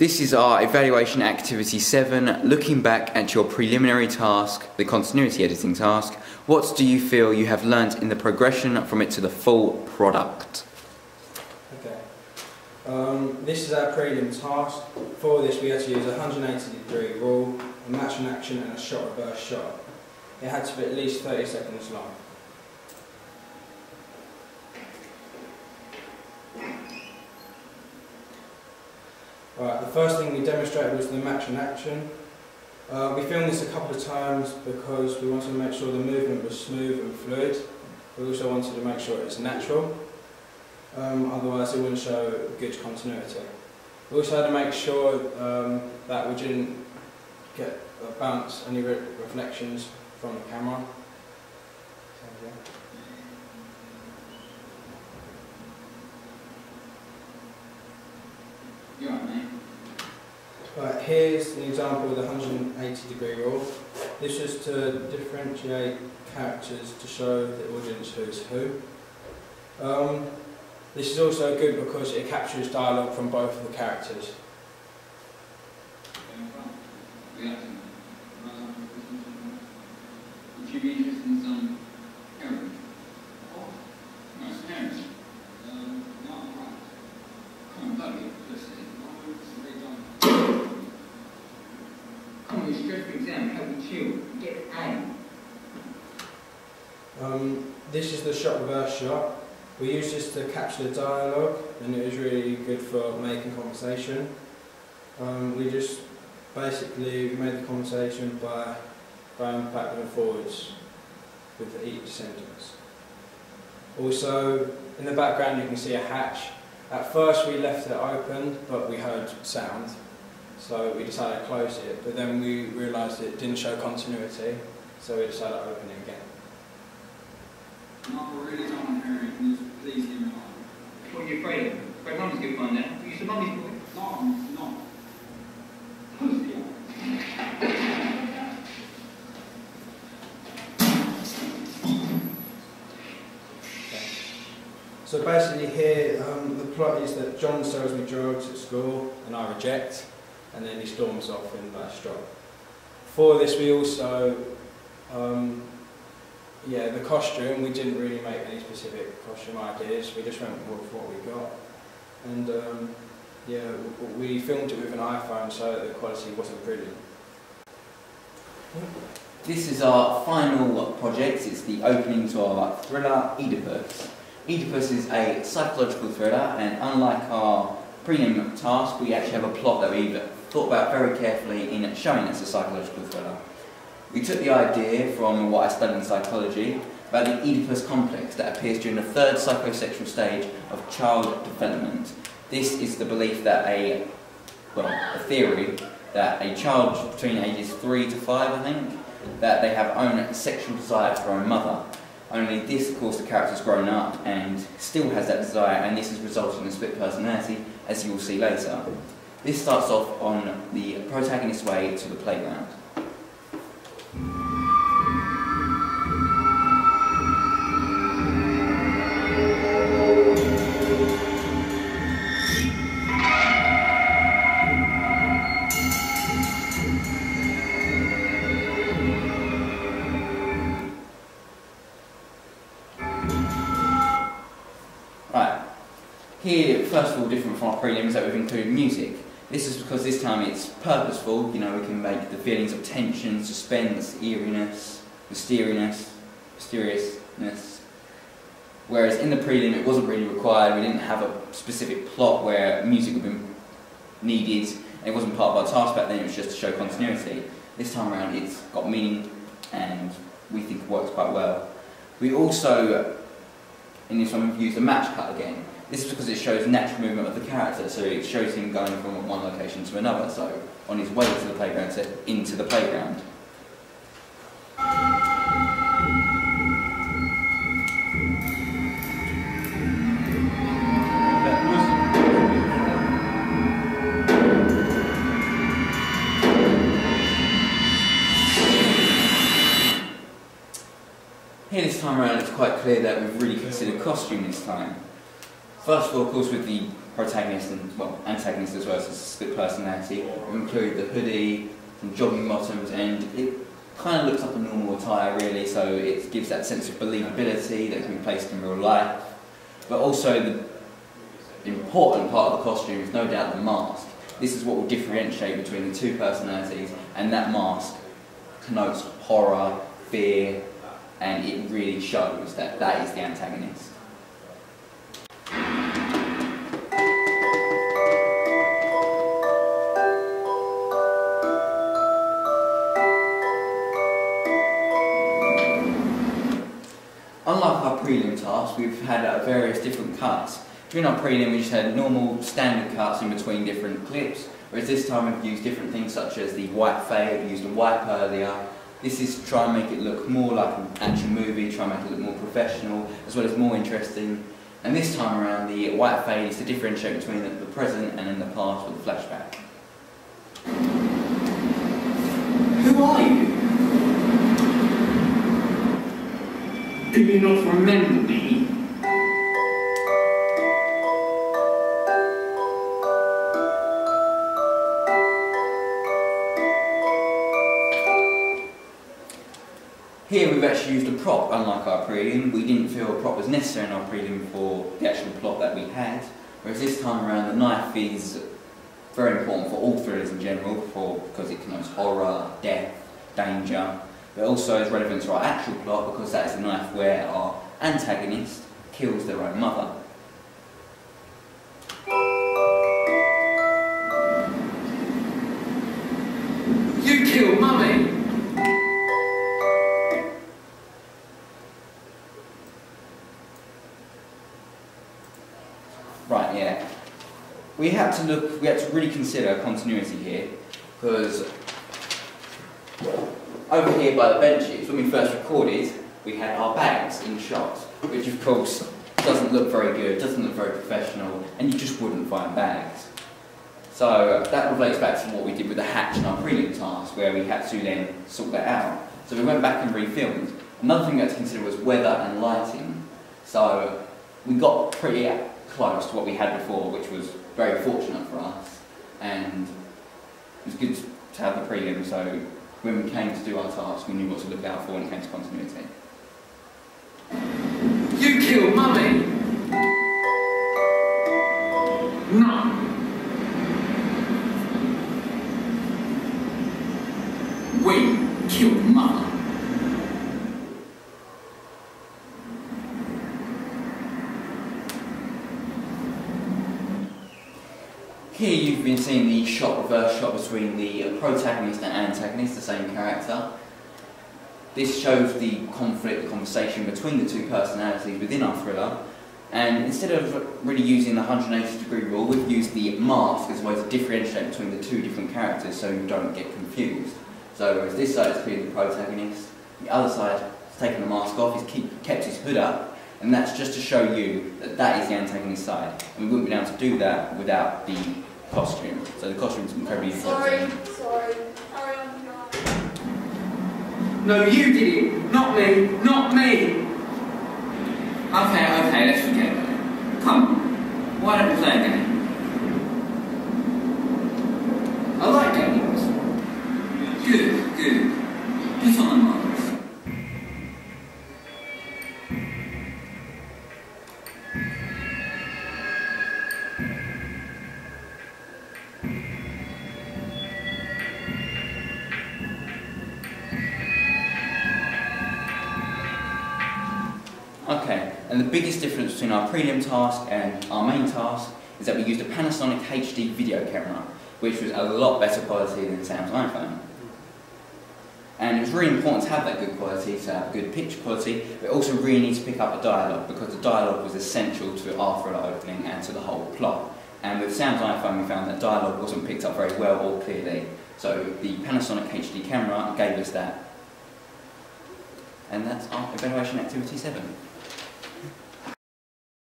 This is our evaluation activity 7, looking back at your preliminary task, the continuity editing task. What do you feel you have learnt in the progression from it to the full product? Okay. This is our prelim task. For this we had to use a 180-degree rule, a match and action and a shot reverse shot. It had to be at least 30 seconds long. Right, the first thing we demonstrated was the match and action. We filmed this a couple of times because we wanted to make sure the movement was smooth and fluid. We also wanted to make sure it was natural, otherwise it wouldn't show good continuity. We also had to make sure that we didn't get bounce any reflections from the camera. Right, here's an example of the 180-degree rule. This is to differentiate characters to show the audience who is who. This is also good because it captures dialogue from both of the characters. Would you be interested in some heroin? Oh, nice parents. Not right. Come on, buddy, listen. Come on, you stress for exam, help me chill, get aim. This is the shot reverse shot. We used this to capture the dialogue and it was really good for making conversation. We just basically made the conversation by going backwards and forwards with each sentence. Also, in the background you can see a hatch. At first we left it open, but we heard sound, so we decided to close it, but then we realised it didn't show continuity, so we decided to open it again. Mark, I really don't want to hear it. Can you please leave me alone? What are you afraid of? Fred Mum's good fun now. You used to mummy's boy. No, I'm not. Pussy. So basically here, the plot is that John sells me drugs at school and I reject, and then he storms off in that strop. For this we also, the costume, we didn't really make any specific costume ideas, we just went with what we got. And we filmed it with an iPhone so that the quality wasn't brilliant. This is our final project. It's the opening to our thriller, Oedipus. Oedipus is a psychological thriller, and unlike our prelim task, we actually have a plot that we've thought about very carefully in showing us a psychological thriller. We took the idea from what I studied in psychology about the Oedipus complex that appears during the third psychosexual stage of child development. This is the belief that a theory that a child between ages 3 to 5, I think, that they have own sexual desire for a mother. Only this, of course, the character's grown up and still has that desire, and this has resulted in a split personality, as you will see later. This starts off on the protagonist's way to the playground. Right, here, first of all, different from our prelims, that we've included music. This is because this time it's purposeful, you know, we can make the feelings of tension, suspense, eeriness, mysteriousness. Whereas in the prelim it wasn't really required, we didn't have a specific plot where music would be needed, and it wasn't part of our task back then, it was just to show continuity. This time around it's got meaning, and we think it works quite well. We also, in this one, we've used a match cut again. This is because it shows natural movement of the character, so it shows him going from one location to another, so on his way to the playground to into the playground. Here this time around it's quite clear that we've really considered costume this time. First of all, of course, with the protagonist and, well, antagonist as well, so it's a split personality. We include the hoodie, some jogging bottoms, and it kind of looks like a normal attire really, so it gives that sense of believability that can be placed in real life. But also the important part of the costume is no doubt the mask. This is what will differentiate between the two personalities, and that mask connotes horror, fear, and it really shows that that is the antagonist. Unlike our prelim task, we've had various different cuts. During our prelim we just had normal standard cuts in between different clips, whereas this time we've used different things such as the white fade, we used a wipe earlier. This is to try and make it look more like an action movie, try and make it look more professional, as well as more interesting. And this time around the white fade is to differentiate between the present and in the past with the flashback. Who are you? Do you not remember me? Here we've actually used a prop, unlike our prelim. We didn't feel a prop was necessary in our prelim for the actual plot that we had, whereas this time around the knife is very important for all thrillers in general, because it connotes horror, death, danger, but also is relevant to our actual plot because that is the knife where our antagonist kills their own mother. You killed Mummy! Right, yeah. We had to really consider continuity here, because over here by the benches, when we first recorded, we had our bags in shot, which of course doesn't look very good, doesn't look very professional, and you just wouldn't find bags. So that relates back to what we did with the hatch in our prelim task, where we had to then sort that out. So we went back and refilmed. Another thing we had to consider was weather and lighting. So we got pretty close to what we had before, which was very fortunate for us, and it was good to have the prelim, so when we came to do our task we knew what to look out for when it came to continuity. You killed Mummy! No! We killed Mother! Here you've been seeing the reverse shot between the protagonist and antagonist, the same character. This shows the conflict, the conversation between the two personalities within our thriller, and instead of really using the 180-degree rule, we've used the mask as a way to differentiate between the two different characters so you don't get confused. So whereas this side is clearly the protagonist, the other side has taken the mask off, he's kept his hood up, and that's just to show you that that is the antagonist side. And we wouldn't be able to do that without the costume. So the costume's incredibly important. Sorry. Carry on, No, you did it! Not me! Not me! Okay, let's forget that. Come on, why don't we play a game? I like games. Good. Put on the marks. Okay, and the biggest difference between our prelim task and our main task is that we used a Panasonic HD video camera, which was a lot better quality than Sam's iPhone. And it was really important to have that good quality, to have good picture quality, but also really need to pick up the dialogue, because the dialogue was essential to our thriller opening and to the whole plot. And with Sam's iPhone we found that dialogue wasn't picked up very well or clearly, so the Panasonic HD camera gave us that. And that's our evaluation activity 7.